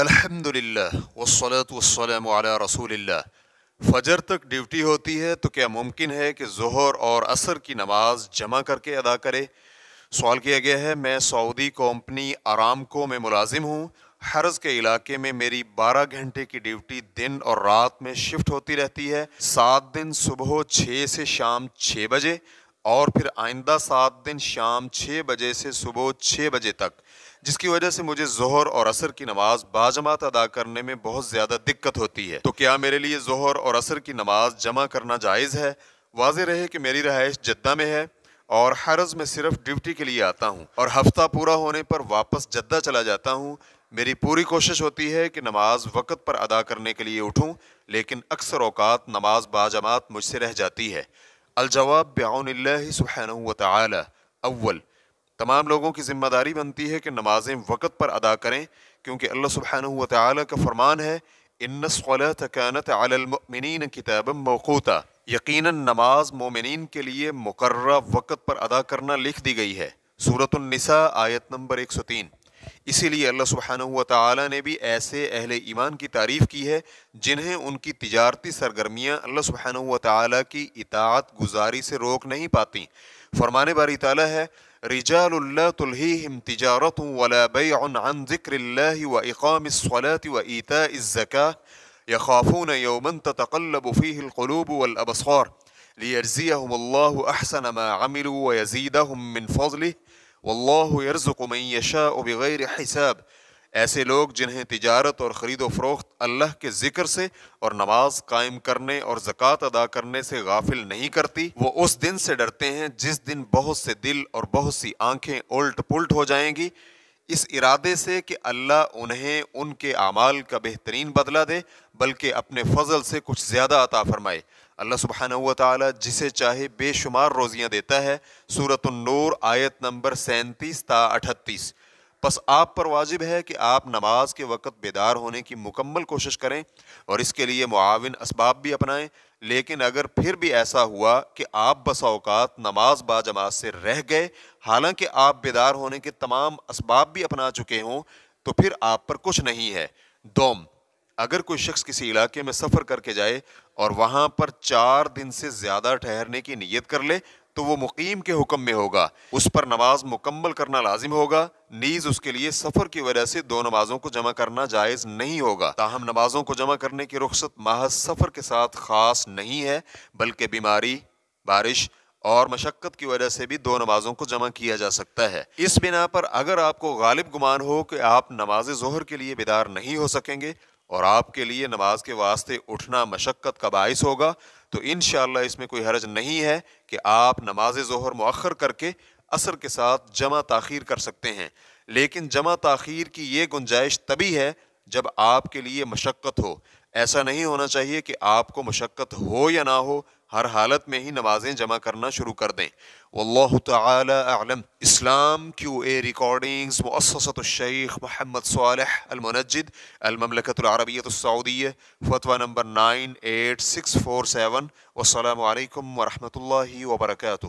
الحمدللہ والصلاة والسلام علی رسول اللہ۔ فجر تک ڈیوٹی ہوتی ہے تو کیا ممکن ہے کہ ظہر اور عصر کی نماز جمع کر کے ادا کرے؟ سوال کیا گیا ہے۔ میں سعودی کمپنی ارامکو میں ملازم ہوں۔ حرز کے علاقے میں میری 12 گھنٹے کی ڈیوٹی دن اور رات میں شفٹ ہوتی رہتی ہے۔ 7 دن صبح 6 سے شام 6 بجے اور پھر آئندہ 7 دن شام 6 بجے سے صبح 6 بجے تک، جس کی وجہ سے مجھے ظہر اور عصر کی نماز باجماعت ادا کرنے میں بہت زیادہ دقت ہوتی ہے۔ تو کیا میرے لیے ظہر اور عصر کی نماز جمع کرنا جائز ہے؟ واضح رہے کہ میری رہائش جدہ میں ہے اور حرز میں صرف ڈیوٹی کے لیے آتا ہوں اور ہفتہ پورا ہونے پر واپس جدہ چلا جاتا ہوں۔ میری پوری کوشش ہوتی ہے کہ نماز وقت پر ادا کرنے کے لیے اٹھوں، لیکن اکثر اوقات نماز باجماعت مجھ سے رہ جاتی ہے۔ الجواب بعون اللہ سبحانہ وتعالی۔ اول، تمام لوگوں کی ذمہ داری بنتی ہے کہ نمازیں وقت پر ادا کریں، کیونکہ اللہ سبحانہ وتعالی کا فرمان ہے ان الصلاۃ کانت علی المؤمنین کتابا موقوتا، یقیناً نماز مومنین کے لیے مقررہ وقت پر ادا کرنا لکھ دی گئی ہے۔ سورۃ النساء آیت نمبر 103۔ اسی لیے اللہ سبحانہ وتعالی نے بھی ایسے اہل ایمان کی تعریف کی ہے جنہیں ان کی تجارتی سرگرمیاں اللہ سبحانہ وتعالی کی اطاعت گزاری سے روک نہیں پاتی۔ فرمان باری تعالی ہے رجال لا تلہیہم تجارت ولا بیع عن ذکر اللہ واقام الصلاة وایتاء الزکاة یخافون یوما تتقلب فیہ القلوب والابصار لیجزیہم اللہ احسن ما عملوا ویزیدہم من فضلہ واللہ یرزق من یشاء بغیر حساب۔ ایسے لوگ جنہیں تجارت اور خرید و فروخت اللہ کے ذکر سے اور نماز قائم کرنے اور زکوٰۃ ادا کرنے سے غافل نہیں کرتی، وہ اس دن سے ڈرتے ہیں جس دن بہت سے دل اور بہت سی آنکھیں الٹ پلٹ ہو جائیں گی، اس ارادے سے کہ اللہ انہیں ان کے اعمال کا بہترین بدلہ دے، بلکہ اپنے فضل سے کچھ زیادہ عطا فرمائے۔ اللہ سبحانہ وتعالی جسے چاہے بے شمار روزیاں دیتا ہے۔ سورۃ النور آیت نمبر 37 تا 38۔ پس آپ پر واجب ہے کہ آپ نماز کے وقت بیدار ہونے کی مکمل کوشش کریں اور اس کے لیے معاون اسباب بھی اپنائیں، لیکن اگر پھر بھی ایسا ہوا کہ آپ بسا اوقات نماز باجماعت سے رہ گئے حالانکہ آپ بیدار ہونے کے تمام اسباب بھی اپنا چکے ہوں، تو پھر آپ پر کچھ نہیں ہے۔ دوم، اگر کوئی شخص کسی علاقے میں سفر کر کے جائے اور وہاں پر 4 دن سے زیادہ ٹھہرنے کی نیت کر لے تو وہ مقیم کے حکم میں ہوگا، اس پر نماز مکمل کرنا لازم ہوگا، نیز اس کے لیے سفر کی وجہ سے 2 نمازوں کو جمع کرنا جائز نہیں ہوگا۔ تاہم نمازوں کو جمع کرنے کی رخصت محض سفر کے ساتھ خاص نہیں ہے، بلکہ بیماری، بارش اور مشقت کی وجہ سے بھی 2 نمازوں کو جمع کیا جا سکتا ہے۔ اس بنا پر اگر آپ کو غالب گمان ہو کہ آپ نماز ظہر کے لیے بیدار نہیں ہو سکیں گے اور آپ کے لیے نماز کے واسطے اٹھنا مشقت کا باعث ہوگا، تو انشاءاللہ اس میں کوئی حرج نہیں ہے کہ آپ نماز ظہر مؤخر کر کے عصر کے ساتھ جمع تاخیر کر سکتے ہیں، لیکن جمع تاخیر کی یہ گنجائش تبھی ہے جب آپ کے لیے مشقت ہو۔ ایسا نہیں ہونا چاہیے کہ آپ کو مشقت ہو یا نہ ہو، ہر حالت میں ہی نمازیں جمع کرنا شروع کر دیں۔ واللہ تعالی اعلم۔ اسلام کیو اے ریکارڈنگز، مؤسسۃ الشیخ محمد صالح المنجد، المملکۃ العربیۃ السعودیہ، فتویٰ نمبر 98647۔ والسلام علیکم ورحمۃ اللہ وبرکاتہ۔